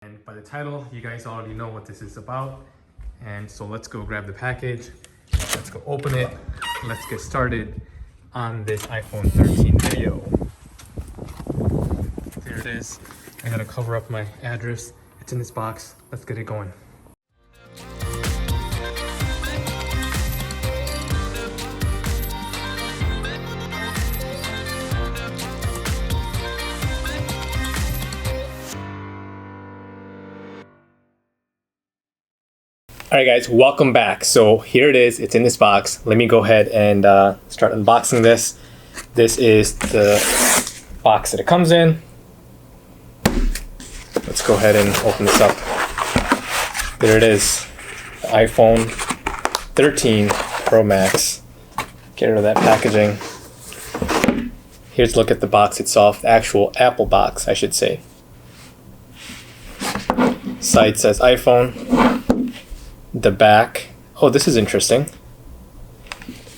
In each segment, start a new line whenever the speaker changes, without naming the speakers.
And by the title, you guys already know what this is about. And so let's go grab the package. Let's go open it. Let's get started on this iPhone 13 video. There it is. I gotta cover up my address. It's in this box. Let's get it going. All right guys, welcome back. So here it is, it's in this box. Let me go ahead and start unboxing this. This is the box that it comes in. Let's go ahead and open this up. There it is, the iPhone 13 Pro Max. Get rid of that packaging. Here's a look at the box itself, the actual Apple box, I should say. Side says iPhone. The back. Oh, this is interesting.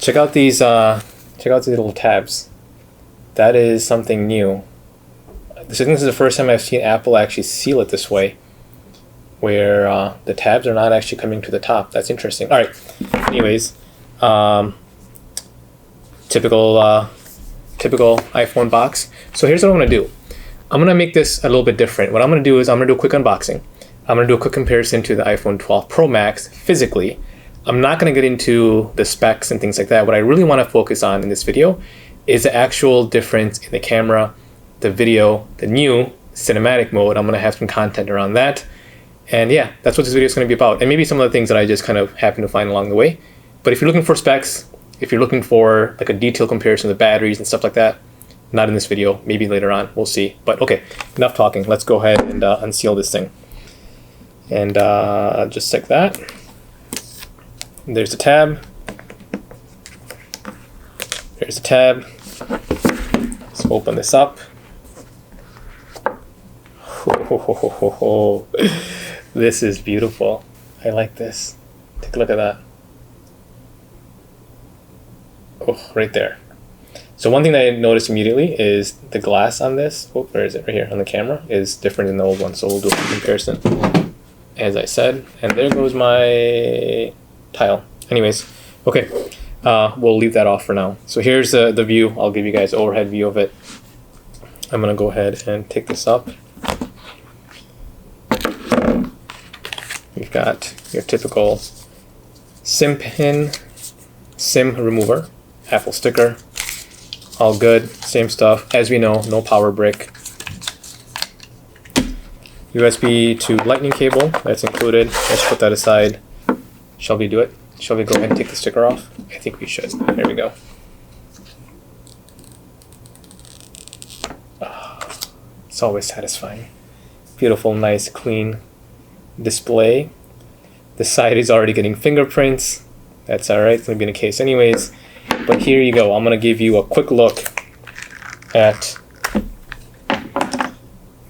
Check out these little tabs. That is something new. I think this is the first time I've seen Apple actually seal it this way, where the tabs are not actually coming to the top. That's interesting. All right. Anyways, typical iPhone box. So here's what I'm gonna do. I'm gonna make this a little bit different. What I'm gonna do is I'm gonna do a quick unboxing. I'm going to do a quick comparison to the iPhone 12 Pro Max physically. I'm not going to get into the specs and things like that. What I really want to focus on in this video is the actual difference in the camera, the video, the new cinematic mode. I'm going to have some content around that. And yeah, that's what this video is going to be about. And maybe some of the things that I just kind of happen to find along the way. But if you're looking for specs, if you're looking for like a detailed comparison of the batteries and stuff like that, not in this video, maybe later on, we'll see. But okay, enough talking. Let's go ahead and unseal this thing. And just like that. There's the tab. There's the tab. Let's open this up. This is beautiful. I like this. Take a look at that. Oh, right there. So one thing that I noticed immediately is the glass on this. Oh, where is it? Right here on the camera is different than the old one. So we'll do a comparison. As I said, and there goes my tile. Anyways, okay, we'll leave that off for now. So here's the view. I'll give you guys an overhead view of it. I'm gonna go ahead and take this up. We've got your typical SIM pin, SIM remover, Apple sticker, all good, same stuff. As we know, no power brick. USB to lightning cable, that's included. Let's put that aside. Shall we do it? Shall we go ahead and take the sticker off? I think we should. There we go. Oh, it's always satisfying. Beautiful, nice, clean display. The side is already getting fingerprints. That's alright, it's going to be in a case anyways. But here you go. I'm going to give you a quick look at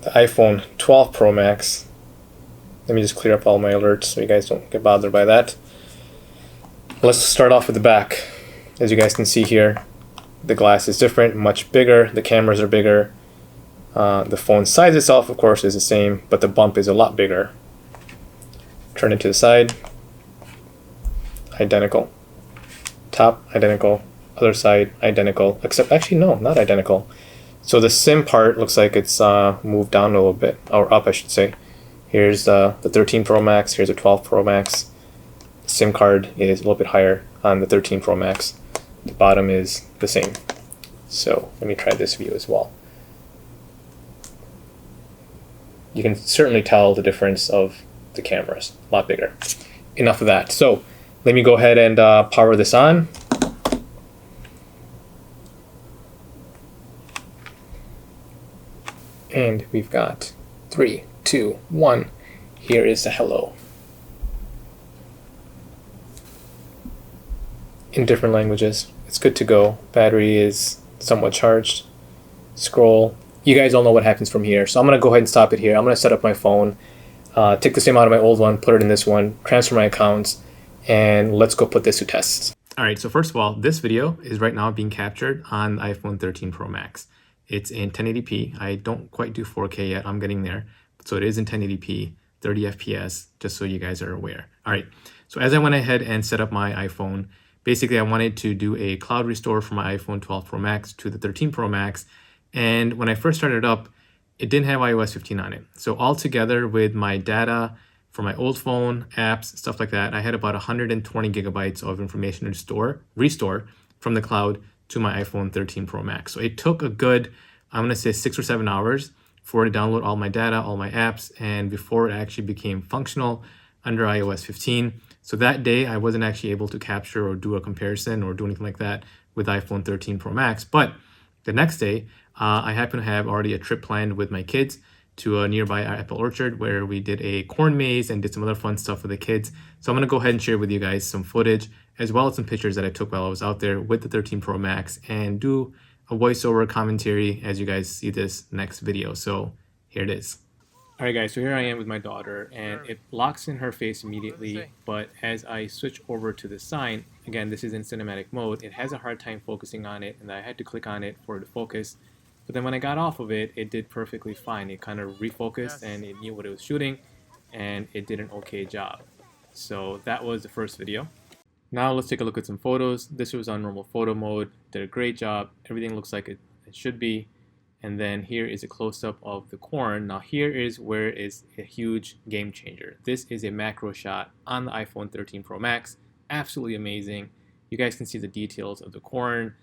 the iPhone 12 Pro Max. Let me just clear up all my alerts so you guys don't get bothered by that. Let's start off with the back. As you guys can see here, the glass is different, much bigger. The cameras are bigger. The phone size itself, of course, is the same, but the bump is a lot bigger. Turn it to the side. Identical. Top, identical. Other side, identical. Except, actually, no, not identical. So the SIM part looks like it's moved down a little bit, or up I should say. Here's the 13 Pro Max, here's the 12 Pro Max. The SIM card is a little bit higher on the 13 Pro Max. The bottom is the same. So let me try this view as well. You can certainly tell the difference of the cameras, a lot bigger. Enough of that. So let me go ahead and power this on. And we've got 3, 2, 1. Here is the hello. In different languages. It's good to go. Battery is somewhat charged. Scroll. You guys all know what happens from here. So I'm going to go ahead and stop it here. I'm going to set up my phone. Take the same out of my old one, put it in this one, transfer my accounts, and let's go put this to tests. All right, so first of all, this video is right now being captured on the iPhone 13 Pro Max. It's in 1080p. I don't quite do 4K yet. I'm getting there. So it is in 1080p, 30 FPS, just so you guys are aware. All right, so as I went ahead and set up my iPhone, basically I wanted to do a cloud restore from my iPhone 12 Pro Max to the 13 Pro Max. And when I first started up, it didn't have iOS 15 on it. So altogether with my data for my old phone, apps, stuff like that, I had about 120 gigabytes of information to restore from the cloud to my iPhone 13 Pro Max. So it took a good, I'm gonna say 6 or 7 hours for it to download all my data, all my apps, and before it actually became functional under iOS 15. So that day I wasn't actually able to capture or do a comparison or do anything like that with iPhone 13 Pro Max. But the next day, I happen to have already a trip planned with my kids to a nearby apple orchard where we did a corn maze and did some other fun stuff with the kids. So I'm gonna go ahead and share with you guys some footage as well as some pictures that I took while I was out there with the 13 Pro Max and do a voiceover commentary as you guys see this next video. So here it is. All right, guys, so here I am with my daughter, and it locks in her face immediately, but as I switch over to the sign, again, this is in cinematic mode, it has a hard time focusing on it, and I had to click on it for it to focus. But then when I got off of it, it did perfectly fine. It kind of refocused, and it knew what it was shooting, and it did an okay job. So that was the first video. Now let's take a look at some photos. This was on normal photo mode, did a great job. Everything looks like it should be. And then here is a close-up of the corn. Now here is where it is a huge game changer. This is a macro shot on the iPhone 13 Pro Max. Absolutely amazing. You guys can see the details of the corn,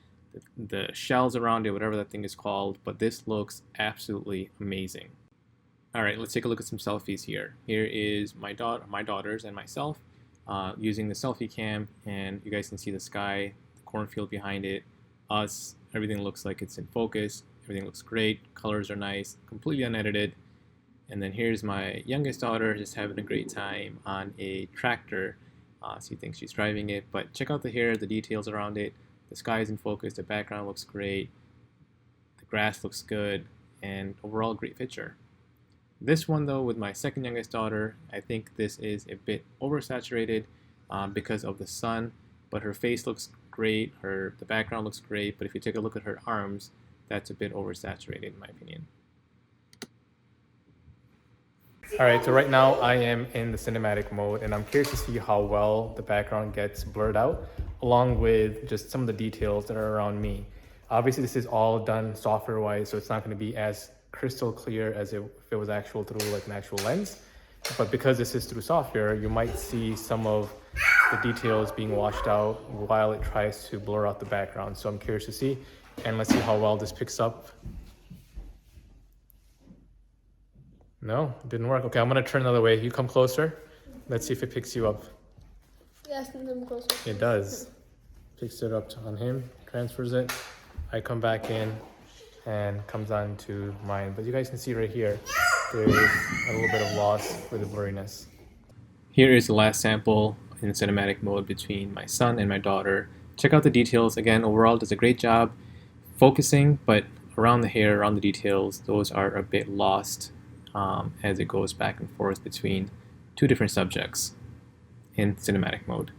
the shells around it, whatever that thing is called, but this looks absolutely amazing. All right, let's take a look at some selfies here. Here is my daughters and myself using the selfie cam, and you guys can see the sky, the cornfield behind it, us, everything looks like it's in focus. Everything looks great, colors are nice, completely unedited. And then here's my youngest daughter just having a great time on a tractor. She thinks she's driving it, but check out the hair, the details around it. The sky is in focus, the background looks great, the grass looks good, and overall great picture. This one though, with my second youngest daughter, I think this is a bit oversaturated because of the sun, but her face looks great, the background looks great, but if you take a look at her arms, that's a bit oversaturated in my opinion. All right, so right now I am in the cinematic mode and I'm curious to see how well the background gets blurred out along with just some of the details that are around me. Obviously this is all done software wise, so it's not going to be as crystal clear as if it was actual through like an actual lens. But because this is through software, you might see some of the details being washed out while it tries to blur out the background. So I'm curious to see. And let's see how well this picks up. No, it didn't work. Okay, I'm gonna turn another way. You come closer. Let's see if it picks you up.
Yes, come closer.
It does. Picks it up on him, transfers it. I come back in and comes on to mine. But you guys can see right here, there is a little bit of loss with the blurriness. Here is the last sample in cinematic mode between my son and my daughter. Check out the details. Again, overall does a great job focusing, but around the hair, around the details, those are a bit lost as it goes back and forth between two different subjects in cinematic mode.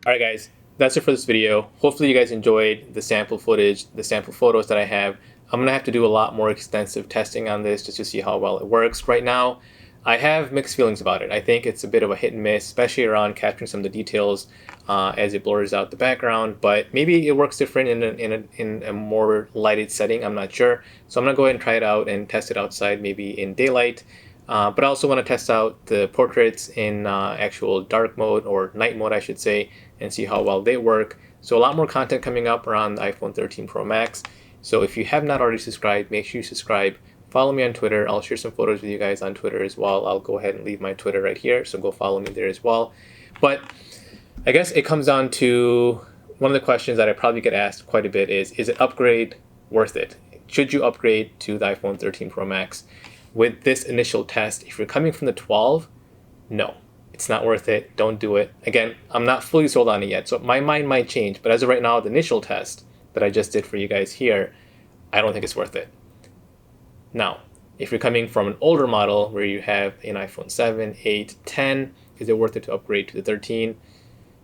All right, guys, that's it for this video. Hopefully you guys enjoyed the sample footage, the sample photos that I have. I'm gonna have to do a lot more extensive testing on this just to see how well it works. Right now, I have mixed feelings about it. I think it's a bit of a hit and miss, especially around capturing some of the details as it blurs out the background, but maybe it works different in a more lighted setting, I'm not sure. So I'm gonna go ahead and try it out and test it outside, maybe in daylight. But I also wanna test out the portraits in actual dark mode, or night mode I should say, and see how well they work. So a lot more content coming up around the iPhone 13 Pro Max. So if you have not already subscribed, make sure you subscribe. Follow me on Twitter. I'll share some photos with you guys on Twitter as well. I'll go ahead and leave my Twitter right here, so go follow me there as well. But I guess it comes down to one of the questions that I probably get asked quite a bit is it upgrade worth it? Should you upgrade to the iPhone 13 Pro Max? With this initial test, if you're coming from the 12, no, it's not worth it. Don't do it. Again, I'm not fully sold on it yet, so my mind might change. But as of right now, the initial test that I just did for you guys here, I don't think it's worth it. Now, if you're coming from an older model where you have an iPhone 7, 8, 10, is it worth it to upgrade to the 13?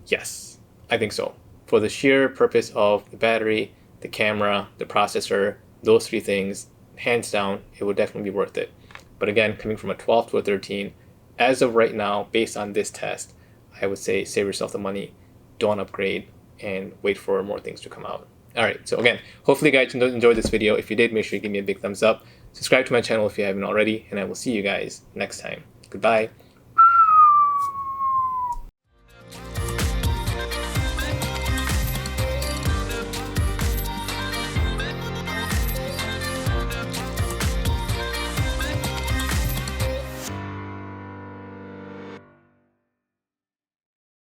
Yes, I think so. For the sheer purpose of the battery, the camera, the processor, those three things, hands down, it would definitely be worth it. But again, coming from a 12 to a 13, as of right now, based on this test, I would say save yourself the money, don't upgrade, and wait for more things to come out. Alright, so again, hopefully you guys enjoyed this video. If you did, make sure you give me a big thumbs up. Subscribe to my channel if you haven't already, and I will see you guys next time. Goodbye.